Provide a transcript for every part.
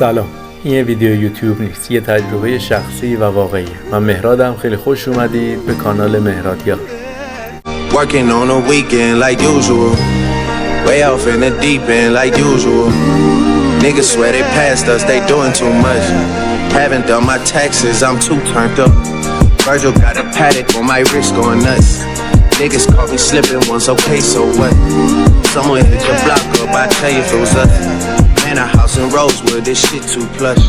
سلام، این یه ویدیو یوتیوب نیست، یه تجربه شخصی و واقعیه. من مهرادم، خیلی خوش اومدید به کانال مهرادیار. Working on a weekend like usual. Way off in the deep end like usual. Niggas swear they passed us, they doing too much. Haven't done my taxes, I'm too turned up. Virgil got a paddock on my wrist going nuts. Niggas caught me slipping once, okay, so what? Someone hit your block up, I tell you if it was us. Man, a house in Rosewood, this shit too plush.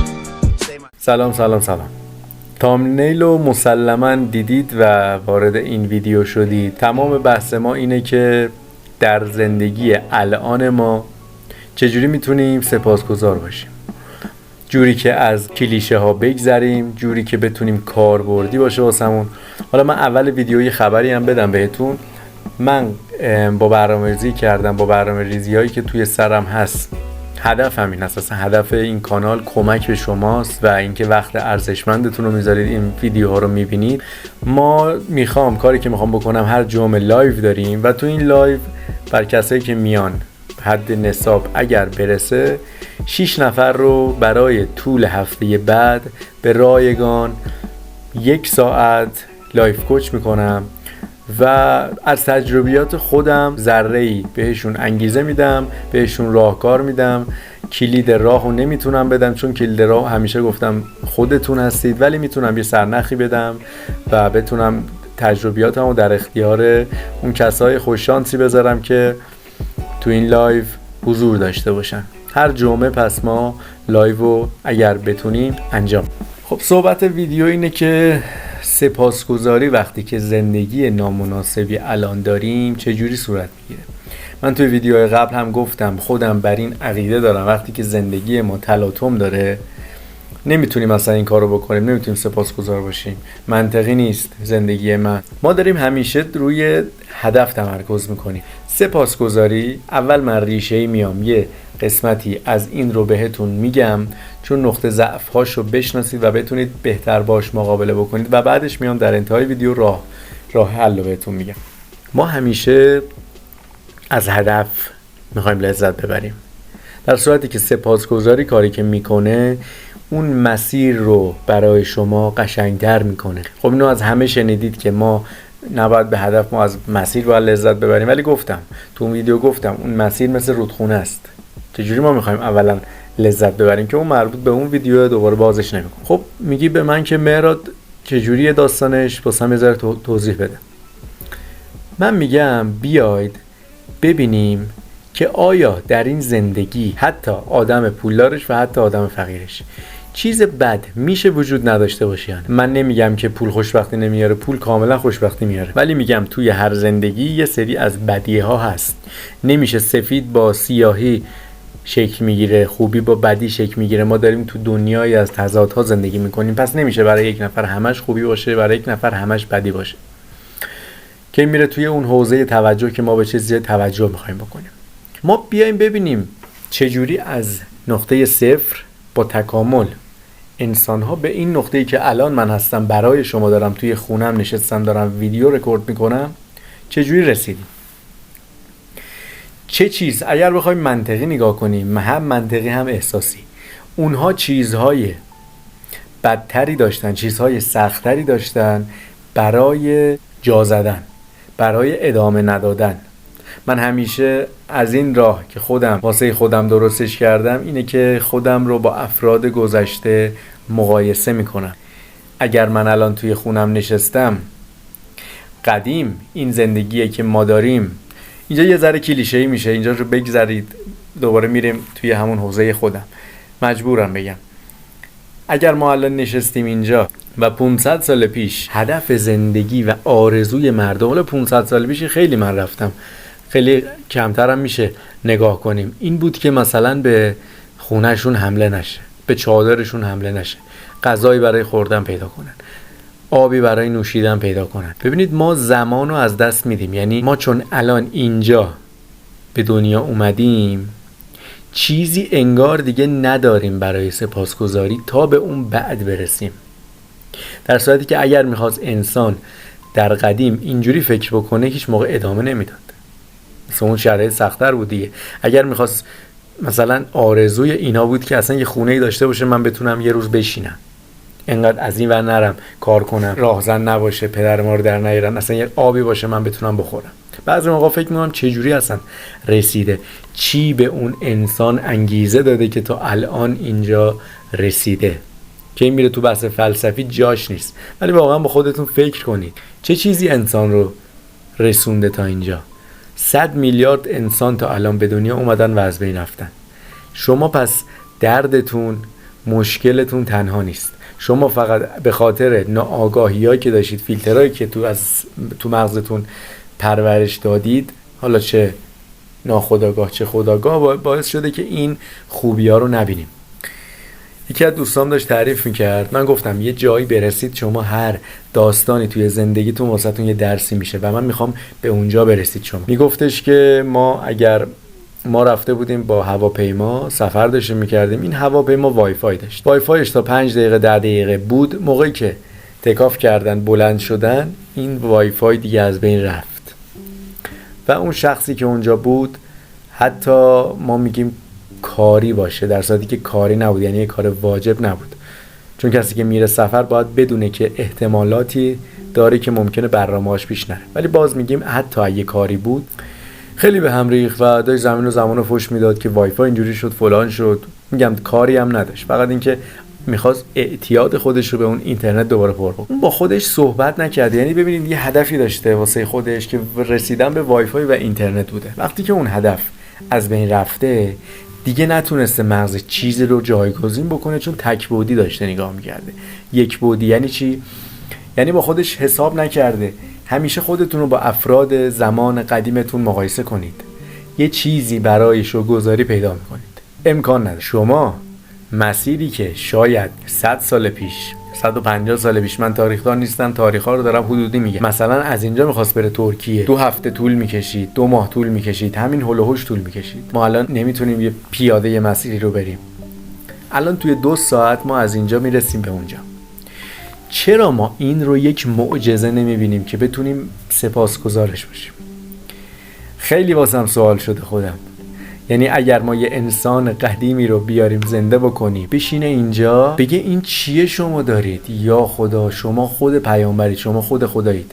سلام. تامنیل رو مسلماً دیدید و وارد این ویدیو شدید. تمام بحث ما اینه که در زندگی الان ما چجوری میتونیم سپاسگزار باشیم، جوری که از کلیشه ها بگذریم، جوری که بتونیم کاربردی باشه واسمون. حالا من اول ویدیوی خبری هم بدم بهتون. من با برنامه‌ریزی کردم، با برنامه‌ریزی هایی که توی سرم هست. هدفم این است، هدف این کانال کمک به شماست و اینکه وقت ارزشمندتون رو میذارید این ویدیوها رو میبینید. کاری که میخوام بکنم، هر جمعه لایو داریم و تو این لایو بر کسایی که میان حد نصاب اگر برسه 6 نفر رو برای طول هفته بعد به رایگان 1 ساعت لایف کوچ میکنم و از تجربیات خودم ذره‌ای بهشون انگیزه میدم، بهشون راهکار میدم. کلید راهو نمیتونم بدم چون کلید راه همیشه گفتم خودتون هستید، ولی میتونم یه سرنخی بدم و بتونم تجربیاتمو در اختیار اون کسای خوششانسی بذارم که تو این لایو حضور داشته باشن. هر جمعه پس ما لایو اگر بتونیم انجام. خب صحبت ویدیو اینه که سپاسگزاری وقتی که زندگی نامناسبی الان داریم چجوری صورت میگیره. من توی ویدیوهای قبل هم گفتم خودم بر این عقیده دارم وقتی که زندگی ما تلاطم داره نمیتونیم مثلا این کارو بکنیم، نمیتونیم سپاسگزار باشیم. منطقی نیست زندگی ما داریم همیشه روی هدف تمرکز میکنیم. سپاسگزاری اول من ریشه‌ای میام یه قسمتی از این رو بهتون میگم چون نقطه ضعف هاشو بشناسید و بتونید بهتر باش مقابله بکنید و بعدش میام در انتهای ویدیو راه حل رو بهتون میگم. ما همیشه از هدف میخوایم لذت ببریم، در صورتی که سپاسگزاری کاری که میکنه اون مسیر رو برای شما قشنگتر میکنه. خب اینو از همه شنیدید که ما نباید به هدف، ما از مسیر باید لذت ببریم، ولی گفتم تو اون ویدیو گفتم اون مسیر مثل رودخونه است. چجوری ما میخوایم اولا لذت ببریم که اون مربوط به اون ویدیو دوباره بازش نمیکنم. خب میگی به من که مهراد چجوریه داستانش، واسم یه ذره توضیح بده. من میگم بیاید ببینیم که آیا در این زندگی حتی آدم پولدارش و حتی آدم فقیرش چیز بد میشه وجود نداشته باشه. من نمیگم که پول خوشبختی نمیاره، پول کاملا خوشبختی میاره، ولی میگم توی هر زندگی یه سری از بدیه ها هست. نمیشه سفید با سیاهی شکل میگیره، خوبی با بدی شکل میگیره. ما داریم تو دنیایی از تضادها زندگی میکنیم، پس نمیشه برای یک نفر همش خوبی باشه، برای یک نفر همش بدی باشه. که میره توی اون حوزه توجه که ما به چیزی توجه میخوایم بکنیم. ما بیایم ببینیم چجوری از نقطه صفر با تکامل انسان‌ها به این نقطه‌ای که الان من هستم برای شما دارم توی خونم نشستم دارم ویدیو رکورد میکنم چجوری رسیدیم. چه چیز اگر بخوایم منطقی نگاه کنیم، هم منطقی هم احساسی، اونها چیزهای بدتری داشتن، چیزهای سختری داشتن برای جا زدن، برای ادامه ندادن. من همیشه از این راه که واسه خودم درستش کردم اینه که خودم رو با افراد گذشته مقایسه میکنم. اگر من الان توی خونم نشستم قدیم، این زندگیه که ما داریم، اینجا یه ذره کلیشه‌ای میشه، اینجا رو بگذارید دوباره میریم توی همون حوزه خودم. مجبورم بگم اگر ما الان نشستیم اینجا و 500 سال پیش هدف زندگی و آرزوی مردم، حالا 500 سال پیش خیلی من رفتم، خیلی کمتر هم میشه نگاه کنیم، این بود که مثلا به خونهشون حمله نشه، به چادرشون حمله نشه، غذایی برای خوردن پیدا کنن، آبی برای نوشیدن پیدا کنن. ببینید ما زمانو از دست میدیم. یعنی ما چون الان اینجا به دنیا اومدیم چیزی انگار دیگه نداریم برای سپاسگزاری تا به اون بعد برسیم. در صورتی که اگر میخواست انسان در قدیم اینجوری فکر بکنه هیچ موقع ادامه نمیداد. مثلا اون شرایط سخت‌تر بود دیگه. اگر میخواست مثلا آرزوی اینا بود که اصلا یه خونه‌ای داشته باشه من بتونم یه روز بشینم، انقدر از این ور نرم کار کنم، راهزن نباشه، پدر ما رو در نیارن، اصلا یه آبی باشه من بتونم بخورم. بعضی موقع فکر می‌کنم چه جوری اصلا رسیده، چی به اون انسان انگیزه داده که تا الان اینجا رسیده. که این میره تو بحث فلسفی، جاش نیست، ولی واقعا با خودتون فکر کنید چه چیزی انسان رو رسونده تا اینجا. 100 میلیارد انسان تا الان به دنیا اومدن و از بین رفتن. شما پس دردتون، مشکلتون تنها نیست. شما فقط به خاطر ناآگاهیایی که داشتید، فیلترهایی که تو مغزتون پرورش دادید، حالا چه ناخودآگاه چه خودآگاه، باعث شده که این خوبی‌ها رو نبینیم. یکی از دوستان داشت تعریف میکرد، من گفتم یه جایی برسید شما هر داستانی توی زندگیتون واسهتون یه درسی میشه و من میخوام به اونجا برسید. شما میگفتش که ما رفته بودیم با هواپیما سفر داشتیم میکردیم، این هواپیما وای فای داشت، وای فایش تا 5 دقیقه 10 دقیقه بود، موقعی که تکاف کردن بلند شدن این وای فای دیگه از بین رفت و اون شخصی که اونجا بود حتی ما میگیم کاری باشه، در صورتی که کاری نبود، یعنی یه کار واجب نبود، چون کسی که میره سفر باید بدونه که احتمالاتی داره که ممکنه برنامه‌اش پیش نره، ولی باز میگیم حتی اگه کاری بود خیلی به هم ریخت و داشت زمین و زمان رو فوش میداد که وای فای اینجوری شد فلان شد. میگم کاری هم نداشت، فقط اینکه میخواست اعتیاد خودش رو به اون اینترنت دوباره پر کنه. اون با خودش صحبت نکرد، یعنی ببینید یه هدفی داشته واسه خودش که رسیدن به وای فای و اینترنت بوده. وقتی که اون هدف از بین رفته دیگه نتونسته مغز چیزی رو جایگزین بکنه، چون تک بعدی داشته نگاه میکرده. یک بعدی یعنی چی؟ یعنی با خودش حساب نکرده. همیشه خودتون رو با افراد زمان قدیمتون مقایسه کنید، یه چیزی برای شوگذاری پیدا میکنید. امکان نداره شما مسیری که شاید 100 سال پیش 150 سال پیش، من تاریخدان نیستم، تاریخ‌ها رو دارم حدودی میگم، مثلا از اینجا می‌خواست بره ترکیه 2 هفته طول می‌کشید، 2 ماه طول می‌کشید، همین هول و هوش طول می‌کشید. ما الان نمیتونیم یه پیاده یه مسیری رو بریم، الان توی 2 ساعت ما از اینجا میرسیم به اونجا. چرا ما این رو یک معجزه نمی‌بینیم که بتونیم سپاسگزارش باشیم؟ خیلی واسم سوال شده خودم. یعنی اگر ما یه انسان قدیمی رو بیاریم زنده بکنیم بشینه اینجا بگه این چیه شما دارید، یا خدا شما خود پیامبرید، شما خود خدایید.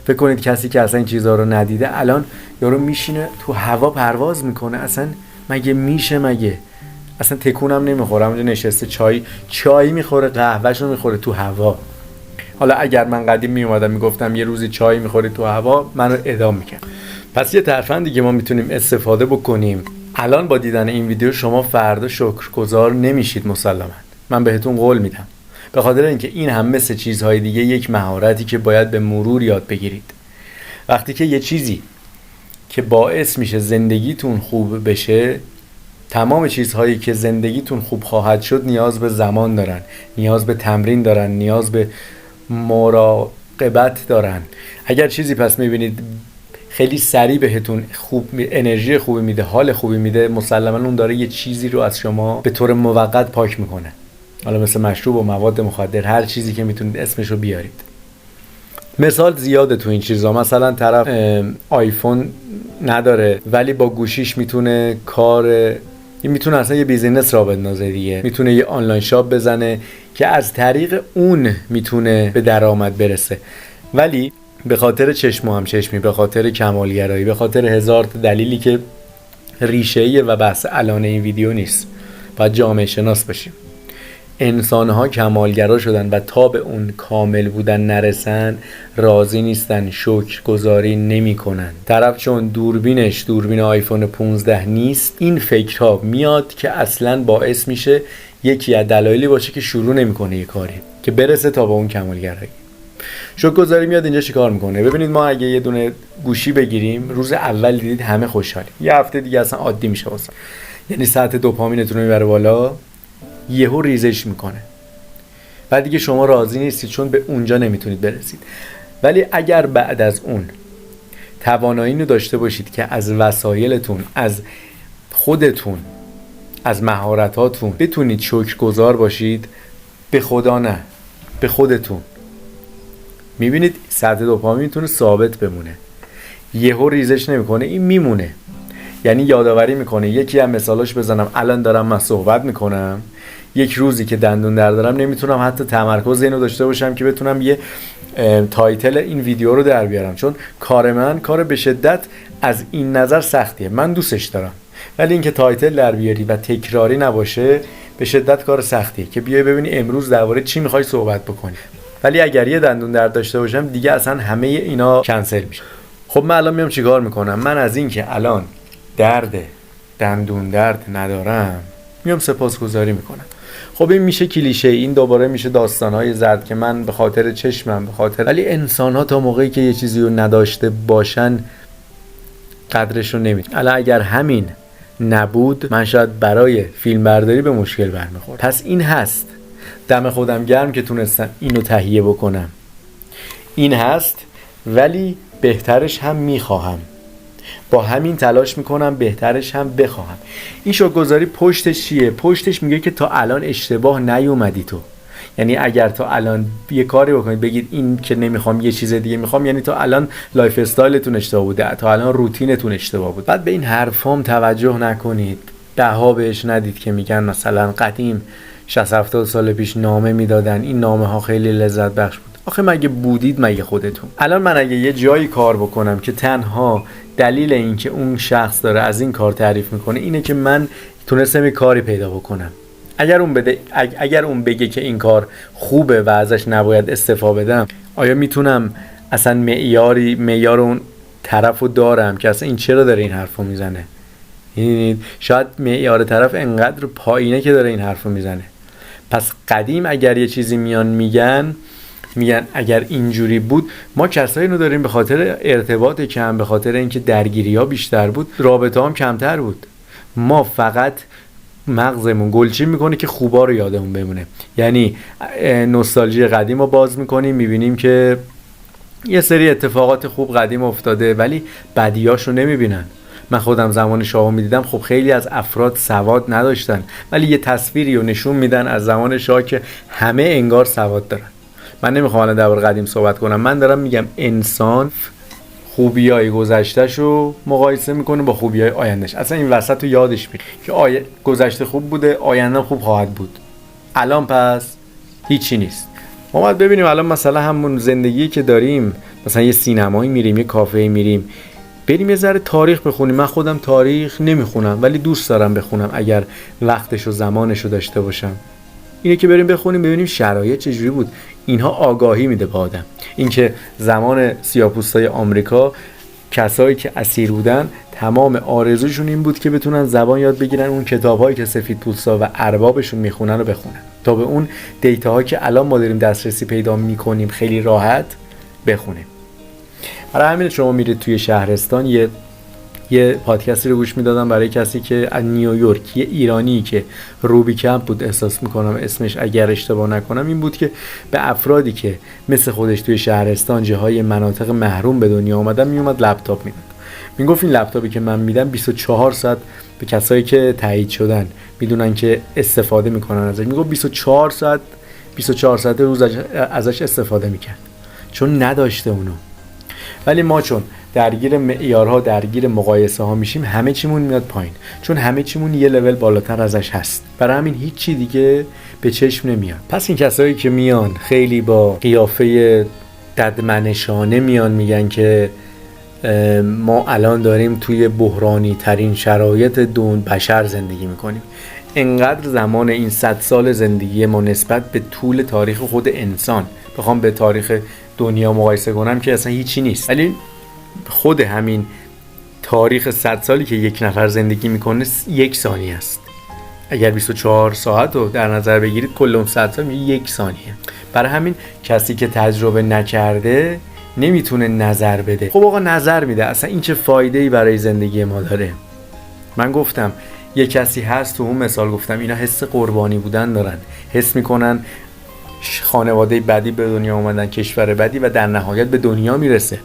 فکر کنید کسی که اصلا این چیزها رو ندیده الان یارو میشینه تو هوا پرواز میکنه، اصلا مگه میشه؟ مگه اصلا تکونم نمیخوره، اونجا نشسته چای میخوره، قهوهشو میخوره تو هوا. حالا اگر من قدیم میومدم میگفتم یه روزی چای میخوری تو هوا، منو اعدام میکرد. پس یه ترفندی که ما میتونیم استفاده بکنیم. الان با دیدن این ویدیو شما فردا شکرگزار نمیشید مسلماً، من بهتون قول میدم، به خاطر اینکه این هم مثل چیزهای دیگه یک مهارتی که باید به مرور یاد بگیرید. وقتی که یه چیزی که باعث میشه زندگیتون خوب بشه، تمام چیزهایی که زندگیتون خوب خواهد شد نیاز به زمان دارن، نیاز به تمرین دارن، نیاز به مراقبت دارن. اگر چیزی پس میبینید خیلی سریع بهتون خوب انرژی خوبی میده، حال خوبی میده، مسلماً اون داره یه چیزی رو از شما به طور موقت پاک میکنه. حالا مثل مشروب و مواد مخدر، هر چیزی که میتونید اسمش رو بیارید. مثال زیاده تو این چیزا. مثلا طرف آیفون نداره ولی با گوشیش میتونه میتونه اصلا یه بیزینس را بندازه دیگه، میتونه یه آنلاین شاپ بزنه که از طریق اون میتونه به درآمد برسه، ولی به خاطر چشم و همچشمی، به خاطر کمالگرایی، به خاطر هزار دلیلی که ریشه‌ایه و بحث الان این ویدیو نیست، باید جامعه شناس باشیم. انسان‌ها کمالگرا شدن و تا به اون کامل بودن نرسن راضی نیستن، شکرگزاری نمی‌کنن. طرف چون دوربین آیفون 15 نیست، این فکرها میاد که اصلاً باعث میشه یکی از دلایلی باشه که شروع نمی‌کنه یه کاری که برسه تا به اون کمالگرایی. شکرگزاری میاد اینجا چیکار میکنه؟ ببینید ما اگه یه دونه گوشی بگیریم، روز اول دیدید همه خوشحالیم، یه هفته دیگه اصلا عادی میشه واسه، یعنی سطح دوپامینتون رو میبره بالا، یهو ریزش میکنه، بعد دیگه شما راضی نیستید چون به اونجا نمیتونید برسید. ولی اگر بعد از اون توانایی رو داشته باشید که از وسایلتون، از خودتون، از مهارتاتون بتونید شکرگزار باشید، به خدا نه، به خودتون، میبینید سطح دوپامینتون ثابت بمونه، یهو ریزش نمیکنه، این میمونه. یعنی یادآوری میکنه. یکی از مثالاش بزنم، الان دارم من صحبت میکنم، یک روزی که دندون درد دارم نمیتونم حتی تمرکز اینو داشته باشم که بتونم یه تایتل این ویدیو رو در بیارم، چون کار من کار به شدت از این نظر سختیه، من دوستش دارم، ولی اینکه تایتل در بیاری و تکراری نباشه به شدت کار سختیه که بیای ببینی امروز درباره چی میخوای صحبت بکنی. ولی اگر یه دندون درد داشته باشم دیگه اصلا همه اینا کنسل میشه. خب من الان میام چیکار میکنم؟ من از این که الان دندون درد ندارم میام سپاسگزاری میکنم. خب این میشه کلیشه، این دوباره میشه داستانهای زرد که من به خاطر چشمم، به خاطر، ولی انسان ها تا موقعی که یه چیزی رو نداشته باشن قدرش رو نمیدونن. الان اگر همین نبود من شاید برای فیلم برداری به مشکل برمیخورد. پس این هست، دم خودم گرم که تونستم اینو تهیه بکنم، این هست، ولی بهترش هم میخواهم، با همین تلاش میکنم بهترش هم بخواهم. این شکرگزاری پشتش چیه؟ پشتش میگه که تا الان اشتباه نیومدی تو، یعنی اگر تا الان یه کاری بکنید بگید این که نمیخوام یه چیز دیگه میخوام، یعنی تا الان لایف استایلتون اشتباه بوده، تا الان روتینتون اشتباه بود. بعد به این حرفام توجه نکنید، بها بهش ندید که میگن مثلا قدیم 60-70 سال پیش نامه میدادن، این نامه ها خیلی لذت بخش بود. آخه مگه بودید مگه خودتون؟ الان من اگه یه جایی کار بکنم که تنها دلیل این که اون شخص داره از این کار تعریف میکنه اینه که من تونستم یه کاری پیدا بکنم، اگر اون بگه که این کار خوبه و ازش نباید استفاده بدم، آیا میتونم اصلا معیار اون طرفو دارم که اصلا این چرا داره این حرفو میزنه؟ شاید معیار طرف انقدر پایینه که داره این حرفو میزنه. پس قدیم اگر یه چیزی میگن اگر اینجوری بود، ما کسایی رو داریم به خاطر ارتباط کم، به خاطر اینکه درگیری‌ها بیشتر بود، رابطه هم کمتر بود. ما فقط مغزمون گلچین میکنه که خوبا رو یادمون بمونه، یعنی نوستالژی قدیم رو باز میکنیم، میبینیم که یه سری اتفاقات خوب قدیم افتاده ولی بدیاشو نمیبینن. من خودم زمان شاه میدیدم، خب خیلی از افراد سواد نداشتن ولی یه تصویری رو نشون میدن از زمان شاه که همه انگار سواد دارن. من نمیخوام الان درباره قدیم صحبت کنم، من دارم میگم انسان خوبیای گذشته‌ش رو مقایسه میکنه با خوبیای آیندهش. اصلا این وسط رو یادش میره که گذشته خوب بوده، آینده خوب خواهد بود، الان پس هیچی نیست. ما باید ببینیم الان مثلا همون زندگی که داریم، مثلا یه سینمایی میریم، یه کافه میریم، بریم یه ذره تاریخ بخونیم. من خودم تاریخ نمیخونم ولی دوست دارم بخونم اگر وقتش و زمانش رو داشته باشم. اینه که بریم بخونیم ببینیم شرایط چجوری بود. اینها آگاهی میده به آدم. اینکه زمان سیاه‌پوستای آمریکا کسایی که اسیر بودن تمام آرزوشون این بود که بتونن زبان یاد بگیرن، اون کتابایی که سفیدپوستا و اربابشون میخونن رو بخونن تا به اون دیتاهایی که الان ما داریم دسترسی پیدا میکنیم خیلی راحت بخونیم. برای همین شما میرید توی شهرستان، یه پادکستی رو گوش میدادم برای کسی که از نیویورک، یه ایرانی که روبی کمپ بود احساس میکنم اسمش اگر اشتباه نکنم، این بود که به افرادی که مثل خودش توی شهرستان جاهای مناطق محروم به دنیا اومدن میومد لپتاپ میداد. میگفت این لپتاپی که من میدم 24 ساعت به کسایی که تایید شدن میدونن که استفاده میکنن ازش، میگفت 24 ساعت روز ازش استفاده میکرد چون نداشته اونو. ولی ما چون درگیر معیارها، درگیر مقایسه ها میشیم، همه چیمون میاد پایین، چون همه چیمون یه لول بالاتر ازش هست. برای همین هیچ چی دیگه به چشم نمیاد. پس این کسایی که میان خیلی با قیافه ددمنشانه میان میگن که ما الان داریم توی بحرانی ترین شرایط بشر زندگی میکنیم، انقدر زمان این 100 سال زندگی ما نسبت به طول تاریخ خود انسان بخوام به تاریخ دنیا مقایسه کنم که اصلا هیچی نیست. ولی خود همین تاریخ 100 سالی که یک نفر زندگی میکنه 1 ثانیه است. اگر 24 ساعت رو در نظر بگیرید کل اون 100 سال 1 ثانیه. برای همین کسی که تجربه نکرده نمیتونه نظر بده. خب آقا نظر میده، اصلا این چه فایده‌ای برای زندگی ما داره؟ من گفتم یه کسی هست، تو اون مثال گفتم اینا حس قربانی بودن دارن، حس میکنن خانواده بدی به دنیا اومدن، کشور بدی، و در نهایت به دنیا میرسه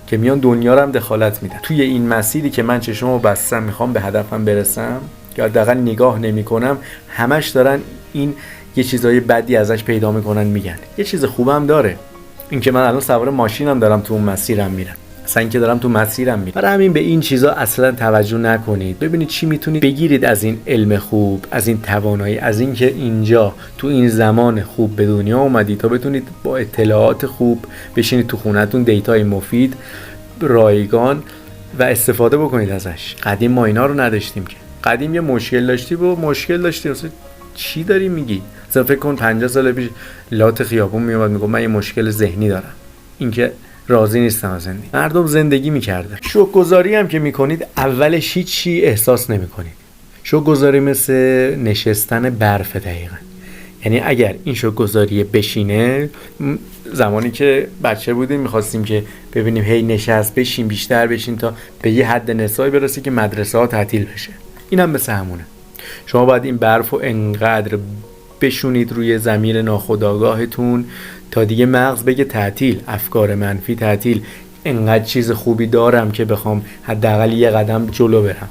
که میان دنیا رو هم دخالت میدن. توی این مسیری که من چشمو بستم میخوام به هدفم برسم یا حداقل نگاه نمیکنم، همش دارن این یه چیزای بدی ازش پیدا میکنن میگن. یه چیز خوبم داره، این که من الان سوار ماشینم دارم تو اون مسیرم میرم، اصلا که دارم تو مسیرم میرم. برای همین به این چیزا اصلا توجه نکنید. ببینید چی میتونید بگیرید از این علم خوب، از این توانایی، از این که اینجا تو این زمان خوب به دنیا اومدید تا بتونید با اطلاعات خوب بشینید تو خونه‌تون دیتای مفید رایگان و استفاده بکنید ازش. قدیم ما اینا رو نداشتیم که. قدیم یه مشکل داشتی اصلا چی داری میگی؟ مثلا فکر کن 50 سال پیش لات خیابون میومد میگفت من یه مشکل ذهنی دارم، اینکه راضی نیستم از زندگی. مردم زندگی میکردن. شوک‌گذاری هم که میکنید اولش هیچی احساس نمیکنید. شوک‌گذاری مثل نشستن برف دقیقاً. یعنی اگر این شوک‌گذاری بشینه، زمانی که بچه بودیم میخواستیم که ببینیم هی نشست بشین بیشتر بشین تا به یه حد نصابی برسه که مدرسه ها تعطیل بشه. اینم مثل همونه. شما باید این برف رو انقدر بشونید روی ضمیر ناخودآگاهتون تا دیگه مغز بگه تعطیل، افکار منفی تعطیل، انقدر چیز خوبی دارم که بخوام حداقل یه قدم جلو برم.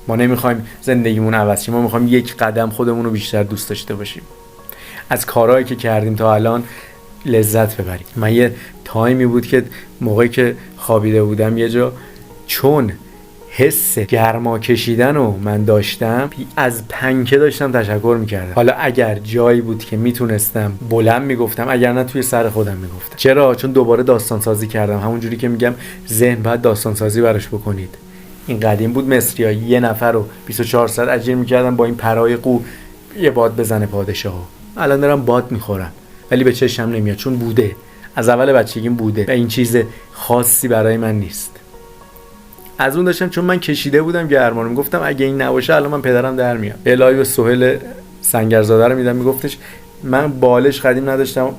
ما نمیخوایم زندگیمون عوض شه، ما میخوایم یک قدم خودمون رو بیشتر دوست داشته باشیم، از کارهایی که کردیم تا الان لذت ببریم. من یه تایمی بود که موقعی که خوابیده بودم یه جا، چون حس گرما کشیدن رو من داشتم، از پنکه داشتم تشکر میکردم. حالا اگر جایی بود که میتونستم بلند میگفتم، اگر نه توی سر خودم میگفتم. چرا؟ چون دوباره داستان سازی کردم. همون جوری که میگم ذهن باید داستان سازی براش بکنید. این قدیم بود مصری‌ها یه نفر رو 24 ساعت اجیر میکردن با این پرای قو یه باد بزنه پادشاهو. الان دارم باد میخورم ولی به چشم نمیاد، چون بوده، از اول بچگیم بوده و این چیز خاصی برای من نیست. از اون داشتم چون من کشیده بودم گرما رو، میگفتم اگه این نباشه الان من پدرم در میاد. الهی به سهیل سنگرزاده رو میدم، میگفتش من بالش قدیم نداشتم،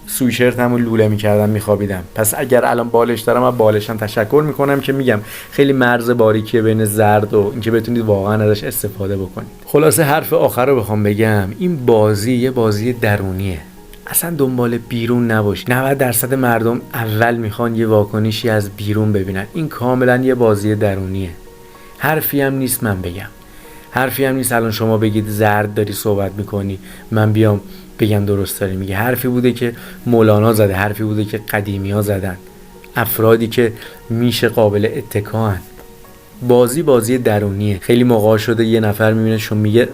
سویشرتمو لوله میکردم میخوابیدم، پس اگر الان بالش دارم من بالشم تشکر میکنم که میگم خیلی مرز باریکیه بین زرد و اینکه بتونید واقعا ازش استفاده بکنید. خلاصه حرف آخر رو بخوام بگم، این بازی یه بازی درونیه، اصلا دنبال بیرون نباش. 90% مردم اول میخوان یه واکنشی از بیرون ببینن. این کاملا یه بازی درونیه. حرفی هم نیست من بگم، حرفی هم نیست الان شما بگید زرد داری صحبت میکنی من بیام بگم درست داری میگه. حرفی بوده که مولانا زده، حرفی بوده که قدیمی ها زدن، افرادی که میشه قابل اتکاان. بازی درونیه. خیلی موقع شده یه نفر میبینه شما، میگه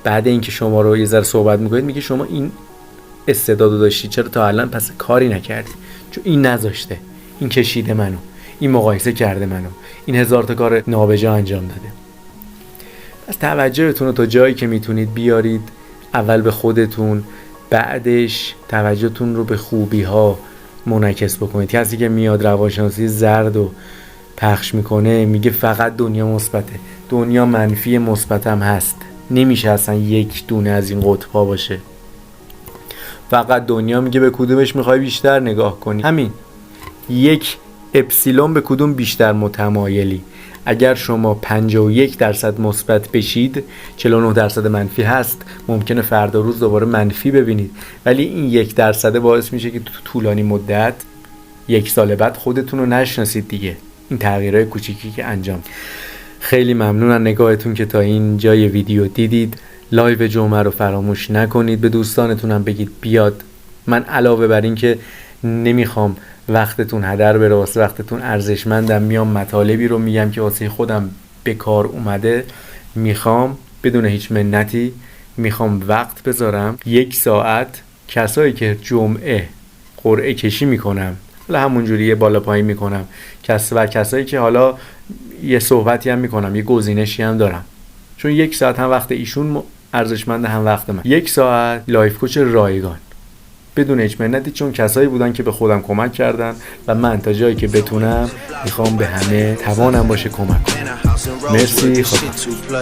بعد اینکه شما رو یه ذره صحبت میکنید میگه شما این استعدادو داشتی چرا تا الان پس کاری نکردی؟ چون این نذاشته، این کشیده منو، این مقایسه کرده منو، این هزار تا کار نابجا انجام داده. پس توجهتون رو تا جایی که میتونید بیارید اول به خودتون، بعدش توجهتون رو به خوبی ها منعکس بکنید. کسی که میاد روانشناسی زرد و پخش میکنه میگه فقط دنیا مثبته، دنیا منفی مثبت هم هست، نمیشه اصلا یک دونه از این قطب‌ها باشه. فقط دنیا میگه به کدومش میخوای بیشتر نگاه کنی، همین یک اپسیلون به کدوم بیشتر متمایلی. اگر شما 51% مثبت بشید 49% منفی هست، ممکنه فردا روز دوباره منفی ببینید، ولی این 1% باعث میشه که تو طولانی مدت 1 سال بعد خودتون رو نشناسید دیگه. این تغییرهای کوچیکی که انجام. خیلی ممنونم نگاهتون که تا این جای ویدیو دیدید. لایو جمعه رو فراموش نکنید، به دوستانتونم بگید بیاد. من علاوه بر این که نمیخوام وقتتون هدر بره، واسه وقتتون ارزشمندم، میام مطالبی رو میگم که واسه خودم به کار اومده، میخوام بدون هیچ منتی میخوام وقت بذارم 1 ساعت کسایی که جمعه قرعه کشی میکنم، حالا همونجوری یه بالا پایین میکنم، کسایی که حالا یه صحبتی هم میکنم، یه گزینشی هم دارم، چون 1 ساعت هم وقت ایشون ارزشمنده هم وقت من. 1 ساعت لایف کوچ رایگان بدون هیچ منتی، چون کسایی بودن که به خودم کمک کردن و من تا جایی که بتونم میخوام به همه توانم باشه کمک کنم. مرسی. خدا